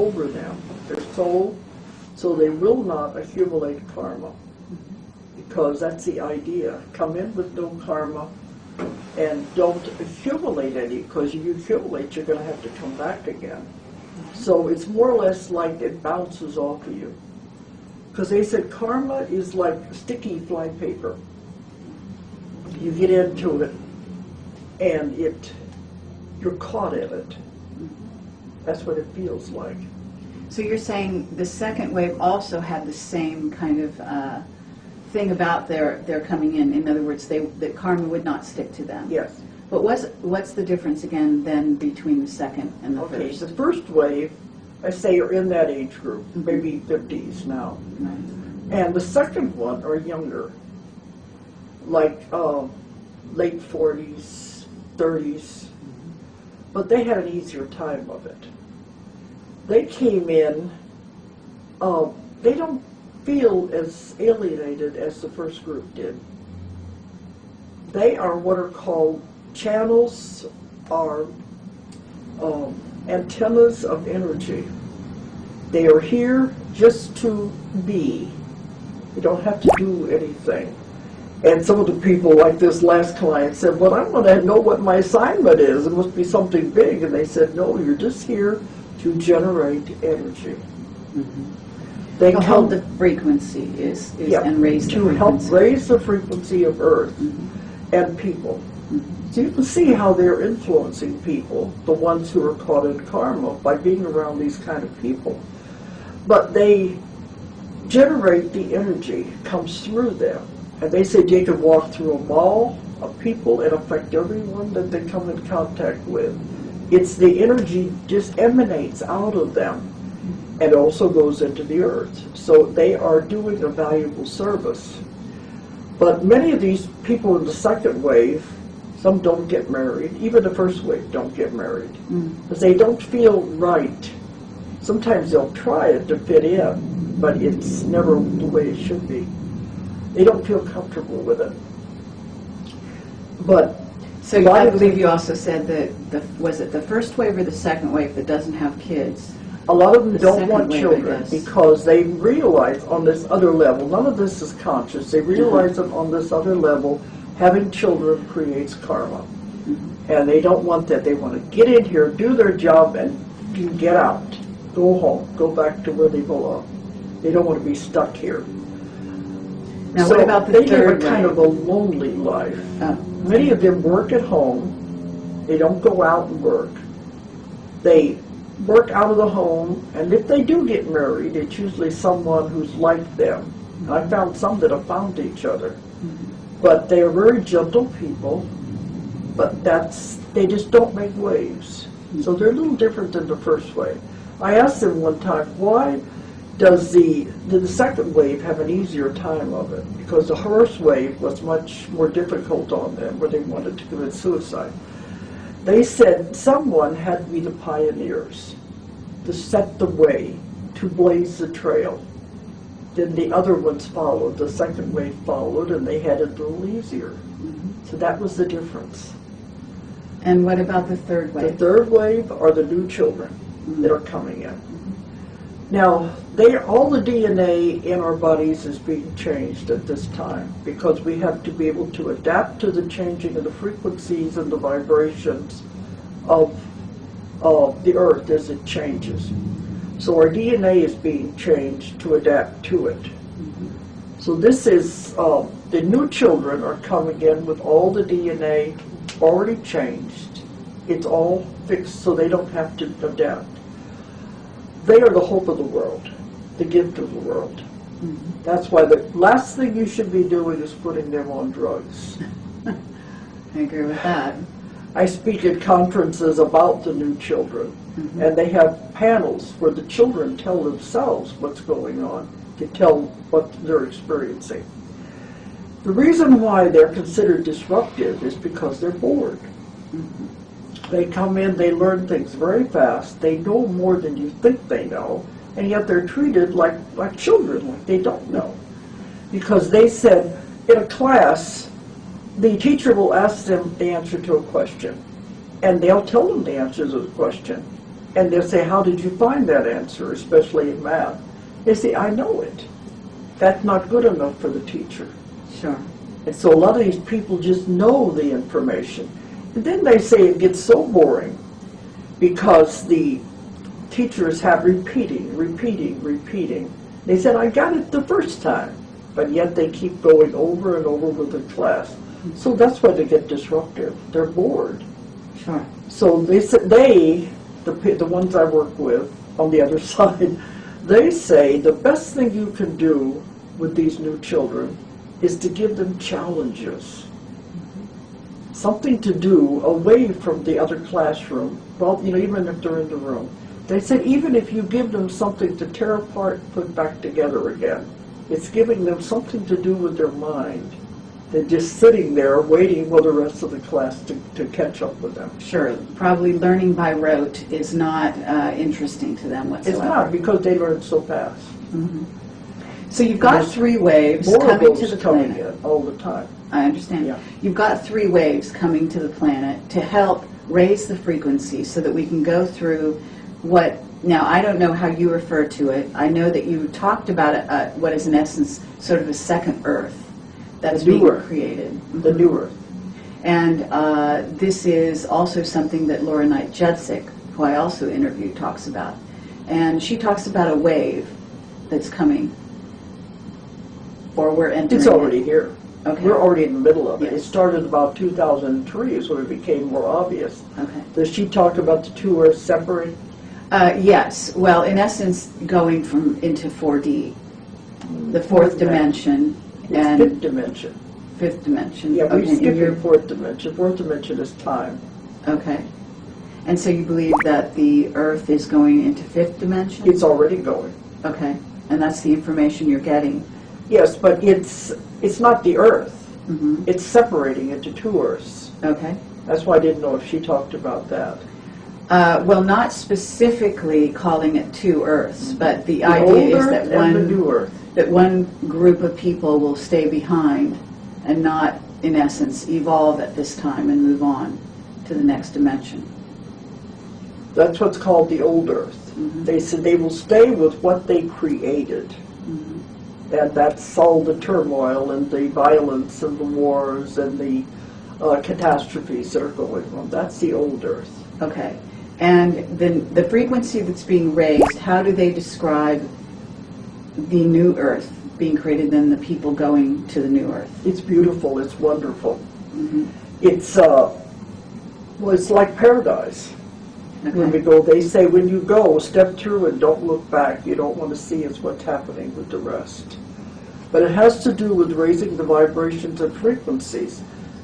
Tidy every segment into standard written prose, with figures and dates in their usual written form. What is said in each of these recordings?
over them, their soul, so they will not accumulate karma. Because that's the idea. Come in with no karma and don't accumulate any, because if you accumulate, you're going to have to come back again. So it's more or less like it bounces off of you. Because they said karma is like sticky flypaper. You get into it, and you're caught in it. That's what it feels like. So you're saying the second wave also had the same kind of thing about their coming in. In other words, that karma would not stick to them. Yes. But what's the difference again then between the second and the Okay, first? the first wave, I say, are in that age group, maybe 50s now. Right. And the second one are younger, like late 40s, 30s, but they had an easier time of it. They came in, they don't feel as alienated as the first group did. They are what are called channels, or antennas of energy. They are here just to be. You don't have to do anything. And some of the people, like this last client, said, well, I want to know what my assignment is. It must be something big. And they said, no, you're just here to generate energy. They To hold the frequency and raise the frequency. to help raise the frequency of Earth and people. So you can see how they're influencing people, the ones who are caught in karma, by being around these kind of people. But they generate the energy, comes through them. And they said they could walk through a mall of people and affect everyone that they come in contact with. It's the energy just emanates out of them and also goes into the earth. So they are doing a valuable service. But many of these people in the second wave, some don't get married. Even the first wave don't get married. Because they don't feel right. Sometimes they'll try it to fit in, but it's never the way it should be. They don't feel comfortable with it. But So I believe you also said that, was it the first wave or the second wave that doesn't have kids? a lot of them The don't second want wave, I children guess. because they realize on this other level, none of this is conscious, they realize that on this other level, having children creates karma. And they don't want that. They want to get in here, do their job, and get out. Go home. Go back to where they belong. They don't want to be stuck here. Now, So what about the they live third a kind wave? of a lonely life. Oh. Many of them work at home. They don't go out and work. They work out of the home, and if they do get married, it's usually someone who's like them. And I found some that have found each other. But they are very gentle people, but they just don't make waves. So they're a little different than the first wave. I asked them one time, why does the second wave have an easier time of it? Because the first wave was much more difficult on them, where they wanted to commit suicide. They said someone had to be the pioneers to set the way, to blaze the trail. Then the other ones followed, the second wave followed, and they had it a little easier. So that was the difference. And what about the third The wave? third wave are the new children that are coming in. Now, all the DNA in our bodies is being changed at this time because we have to be able to adapt to the changing of the frequencies and the vibrations of the earth as it changes. So our DNA is being changed to adapt to it. So this is, the new children are coming in with all the DNA already changed. It's all fixed so they don't have to adapt. They are the hope of the world, the gift of the world. That's why the last thing you should be doing is putting them on drugs. I agree with that. I speak at conferences about the new children, and they have panels where the children tell themselves what's going on, to tell what they're experiencing. The reason why they're considered disruptive is because they're bored. They come in, they learn things very fast, they know more than you think they know, and yet they're treated like children, like they don't know. Because they said, in a class, the teacher will ask them the answer to a question, and they'll tell them the answer to the question. And they'll say, how did you find that answer, especially in math? They say, I know it. That's not good enough for the teacher. Sure. And so a lot of these people just know the information. And then they say it gets so boring because the teachers have repeating. They said, I got it the first time, but yet they keep going over and over with the class. So that's why they get disruptive. They're bored. Sure. So they said, the ones I work with on the other side, they say the best thing you can do with these new children is to give them challenges. Something to do away from the other classroom, well, even if they're in the room. They said even if you give them something to tear apart, put back together again, it's giving them something to do with their mind. They're just sitting there waiting for the rest of the class to catch up with them. Sure. Probably learning by rote is not interesting to them whatsoever. It's not, because they learn so fast. Mm-hmm. So you've got There's 3 waves More coming of to those the coming planet. in all the time. I understand. Yeah. You've got 3 waves coming to the planet to help raise the frequency so that we can go through what, now I don't know how you refer to it. I know that you talked about what is in essence sort of a second Earth that's The new being Earth. created. The new Earth. And this is also something that Laura Knight Judsick, who I also interviewed, talks about. And she talks about a wave that's coming, or we're entering. It's already here. Okay. We're already in the middle of it. Yes. It started about 2003 is when it became more obvious. Okay. Does she talk about the 2 Earths separating? Yes. Well, in essence, going into 4D, the 4th dimension, It's and 5th dimension. 5th dimension. Yeah, we Okay, skip and you're- the 4th dimension. 4th dimension is time. Okay. And so you believe that the Earth is going into 5th dimension? It's already going. Okay. And that's the information you're getting. Yes, but it's not the Earth. Mm-hmm. It's separating into 2 Earths. Okay. That's why I didn't know if she talked about that. Well, not specifically calling it 2 Earths, but the The idea old is Earth that and the new Earth. one group of people will stay behind and not, in essence, evolve at this time and move on to the next dimension. That's what's called the old Earth. Mhm. They said they will stay with what they created. Mm-hmm. And that's all the turmoil and the violence and the wars and the catastrophes that are going on. That's the old Earth. Okay. And then the frequency that's being raised, how do they describe the new Earth being created, then the people going to the new Earth? It's beautiful. It's wonderful. Mm-hmm. It's it's like paradise. When we Okay. go, they say when you go, step through and don't look back. You don't want to see is what's happening with the rest. But it has to do with raising the vibrations and frequencies.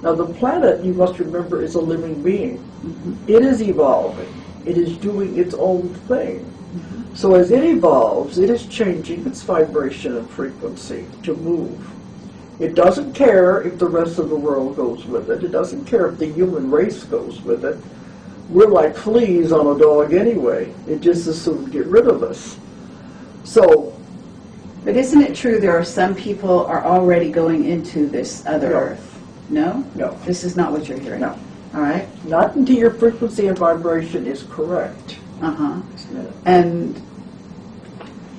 Now the planet, you must remember, is a living being. Mm-hmm. It is evolving. It is doing its own thing. Mm-hmm. So as it evolves, it is changing its vibration and frequency to move. It doesn't care if the rest of the world goes with it. It doesn't care if the human race goes with it. We're like fleas on a dog anyway. It just as soon get rid of us. So, But isn't it true there are some people are already going into this other No. Earth? No? no, This is not what you're hearing? No. All right. not until your frequency and vibration is correct. Uh-huh. And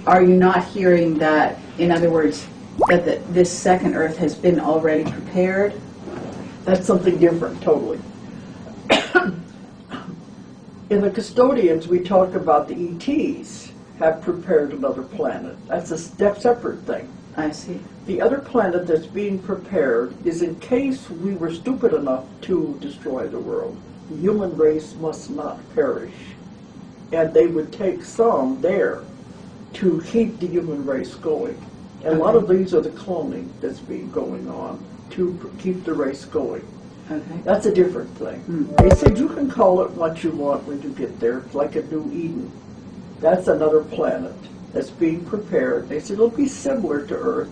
are you not hearing that, in other words, that this second Earth has been already prepared? That's something different, totally. In the custodians, we talk about the ETs have prepared another planet. That's a separate thing. I see. The other planet that's being prepared is in case we were stupid enough to destroy the world. The human race must not perish. And they would take some there to keep the human race going. And a lot of these are the cloning that's been going on to keep the race going. Okay. That's a different thing. They said you can call it what you want when you get there. It's like a new Eden. That's another planet that's being prepared. They said it'll be similar to Earth,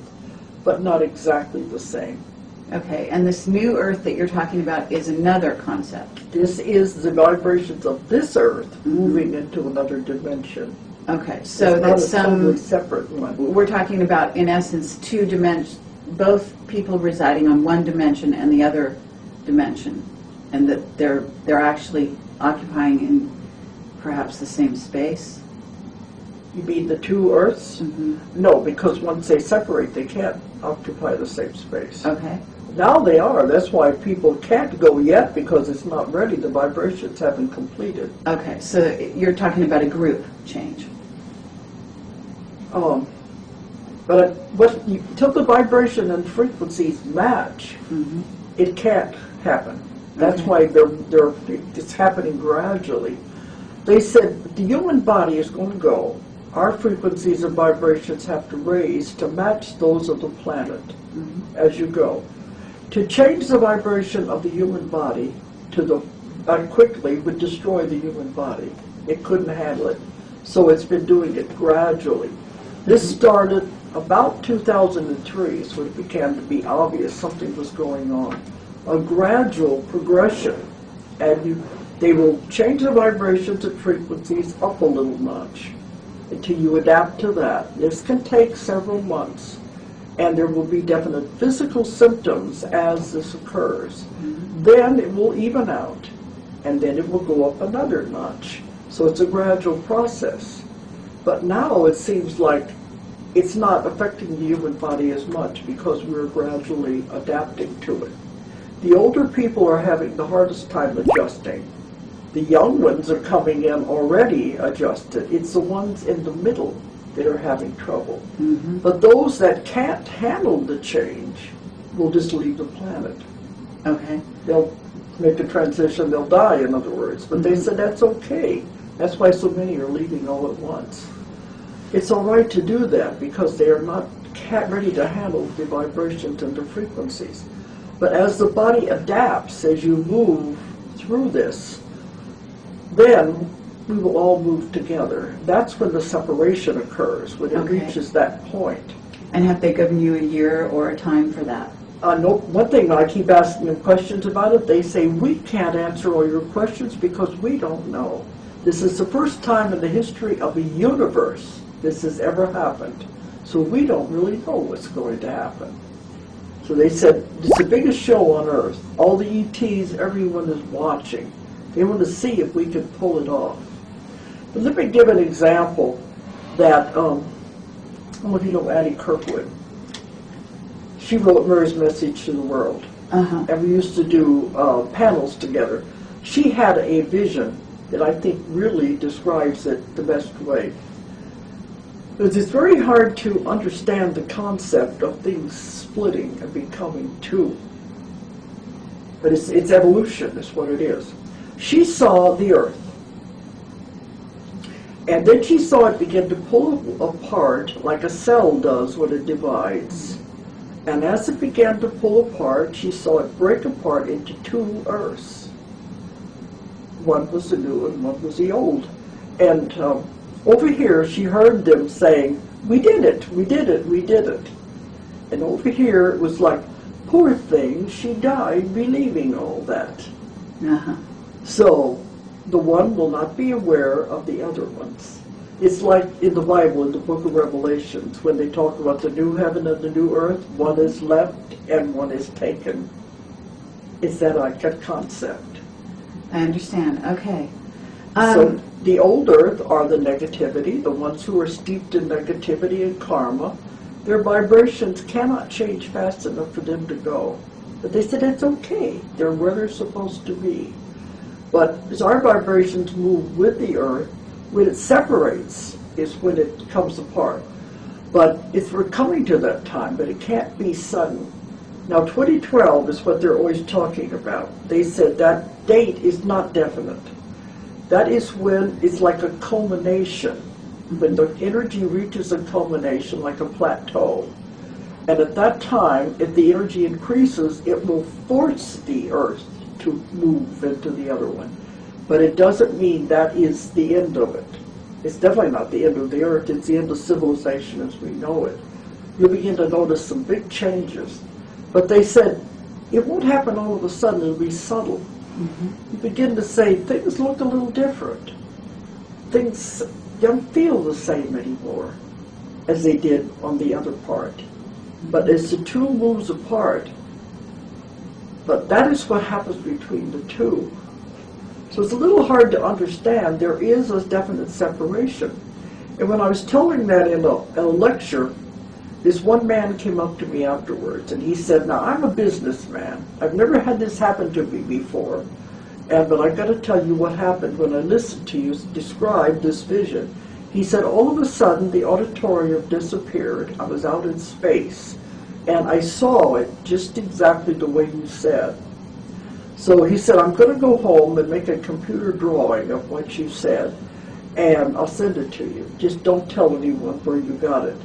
but not exactly the same. Okay. And this new Earth that you're talking about is another concept. This is the vibrations of this Earth moving into another dimension. Okay. So it's not that's a totally separate one. we're talking about, in essence, 2 dimensions, both people residing on one dimension and the other dimension, and that they're actually occupying in perhaps the same space? You mean the two Earths? Mm-hmm. No, because once they separate, they can't occupy the same space. Okay. Now they are. That's why people can't go yet, because it's not ready. The vibrations haven't completed. Okay, so you're talking about a group change. But until the vibration and frequencies match, Mm-hmm. it can't happen. That's Okay. why it's happening gradually. They said the human body is going to go. Our frequencies and vibrations have to raise to match those of the planet Mm-hmm. as you go. To change the vibration of the human body quickly would destroy the human body. It couldn't handle it. So it's been doing it gradually. This started about 2003, so it began to be obvious something was going on. A gradual progression, and they will change the vibrations and frequencies up a little notch until you adapt to that. This can take several months, and there will be definite physical symptoms as this occurs. Mm-hmm. Then it will even out, and then it will go up another notch. So it's a gradual process. But now it seems like it's not affecting the human body as much because we're gradually adapting to it. The older people are having the hardest time adjusting. The young ones are coming in already adjusted. It's the ones in the middle that are having trouble. Mm-hmm. But those that can't handle the change will just leave the planet. Okay. They'll make a transition, they'll die, in other words. But they said that's okay. That's why so many are leaving all at once. It's all right to do that because they are not ready to handle the vibrations and the frequencies. But as the body adapts, as you move through this, then we will all move together. That's when the separation occurs, when it Okay. reaches that point. And have they given you a year or a time for that? No, one thing, I keep asking them questions about it, they say, we can't answer all your questions because we don't know. This is the first time in the history of the universe this has ever happened. So we don't really know what's going to happen. So they said, it's the biggest show on Earth. All the ETs, everyone is watching. They want to see if we can pull it off. But let me give an example that, I don't know if you know Annie Kirkwood. She wrote Mary's Message to the World. Uh-huh. And we used to do panels together. She had a vision that I think really describes it the best way. Because it's very hard to understand the concept of things splitting and becoming two. But it's evolution is what it is. She saw the Earth. And then she saw it begin to pull apart like a cell does when it divides. And as it began to pull apart, she saw it break apart into two Earths. One was the new and one was the old. And over here, she heard them saying, we did it, we did it, we did it. And over here, it was like, poor thing, she died believing all that. Uh-huh. So, the one will not be aware of the other ones. It's like in the Bible, in the book of Revelations, when they talk about the new heaven and the new earth, one is left and one is taken. It's that like a concept. I understand. Okay. So the old earth are the negativity, the ones who are steeped in negativity and karma. Their vibrations cannot change fast enough for them to go. But they said it's okay. They're where they're supposed to be. But as our vibrations move with the earth, when it separates is when it comes apart. But we're coming to that time, but it can't be sudden. Now 2012 is what they're always talking about. They said that date is not definite. That is when it's like a culmination, when the energy reaches a culmination like a plateau. And at that time, if the energy increases, it will force the earth to move into the other one. But it doesn't mean that is the end of it. It's definitely not the end of the earth, it's the end of civilization as we know it. You'll begin to notice some big changes. But they said, it won't happen all of a sudden, it'll be subtle. Mm-hmm. You begin to say, things look a little different. Things don't feel the same anymore as they did on the other part. But as the two moves apart, but that is what happens between the two. So it's a little hard to understand. There is a definite separation. And when I was telling that in a lecture, this one man came up to me afterwards and he said, now I'm a businessman. I've never had this happen to me before. But I've got to tell you what happened when I listened to you describe this vision. He said, all of a sudden the auditorium disappeared. I was out in space and I saw it just exactly the way you said. So he said, I'm going to go home and make a computer drawing of what you said, and I'll send it to you. Just don't tell anyone where you got it.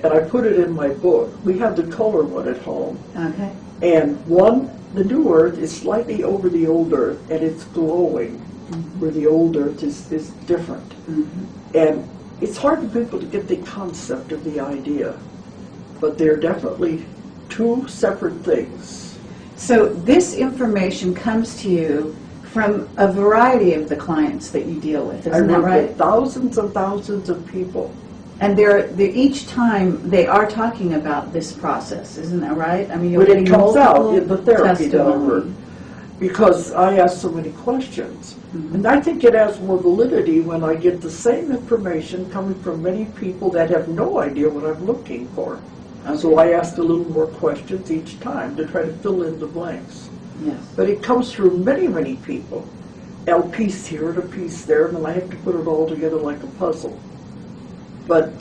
And I put it in my book. We have the color one at home. Okay. And the new Earth is slightly over the old Earth, and it's glowing, where the old Earth is different. And it's hard for people to get the concept of the idea, but they're definitely two separate things. So this information comes to you from a variety of the clients that you deal with, isn't that I work right? with thousands and thousands of people. And each time they are talking about this process, isn't that right? I mean, you're When getting it comes out multiple in the therapy that I work, testimony. because I ask so many questions. And I think it has more validity when I get the same information coming from many people that have no idea what I'm looking for. So I ask a little more questions each time to try to fill in the blanks. Yes. But it comes through many, many people. A piece here and a piece there, and then I have to put it all together like a puzzle. But,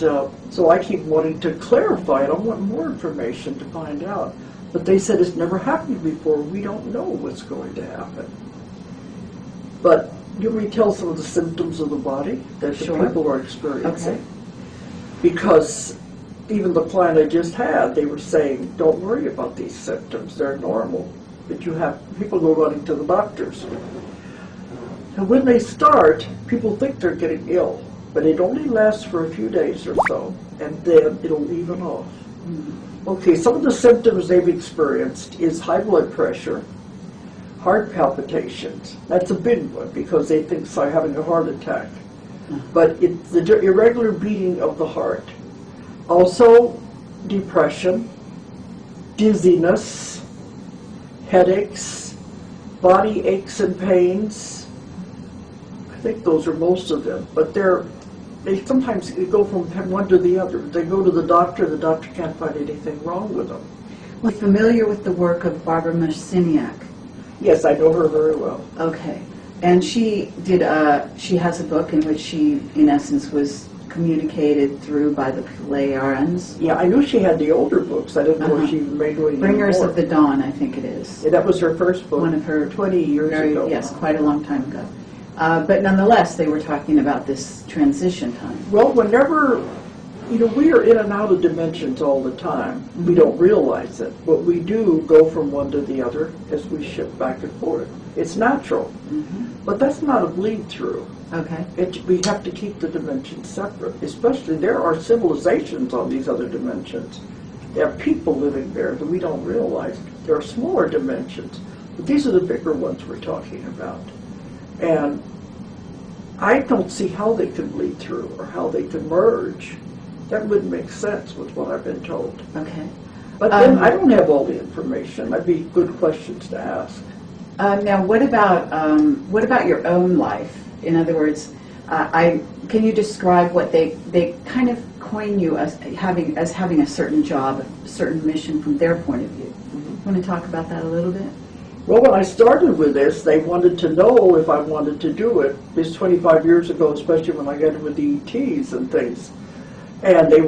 so I keep wanting to clarify it. I want more information to find out. But they said it's never happened before. We don't know what's going to happen. But you may tell some of the symptoms of the body that the Sure. people are experiencing. Okay. Because even the client I just had, they were saying, don't worry about these symptoms. They're normal. But you have people go running to the doctors. And when they start, people think they're getting ill. But it only lasts for a few days or so, and then it'll even off. Okay, some of the symptoms they've experienced is high blood pressure, heart palpitations. That's a big one because they think they're having a heart attack. But it's the irregular beating of the heart. Also, depression, dizziness, headaches, body aches and pains. I think those are most of them, but they sometimes go from one to the other. They go to the doctor can't find anything wrong with them. We're familiar with the work of Barbara Marciniak. Yes, I know her very well. Okay. And she has a book in which she, in essence, was communicated through by the Pleiadians. Yeah, I knew she had the older books. I didn't know if she made any Bringers more. of the Dawn, I think it is. Yeah, that was her first book. One of her 20 years ago. Yes, quite a long time ago. But nonetheless, they were talking about this transition time. Well, whenever, we are in and out of dimensions all the time. We don't realize it, but we do go from one to the other as we shift back and forth. It's natural, but that's not a bleed through. Okay. We have to keep the dimensions separate, especially there are civilizations on these other dimensions. There are people living there that we don't realize. There are smaller dimensions, but these are the bigger ones we're talking about. And I don't see how they can bleed through or how they can merge. That wouldn't make sense with what I've been told. Okay. But then I don't have all the information. That'd be good questions to ask. Now, what about your own life? In other words, can you describe what they kind of coin you as having a certain job, a certain mission from their point of view? Want to talk about that a little bit? Well, when I started with this, they wanted to know if I wanted to do it. This 25 years ago, especially when I got in with the ETs and things. And they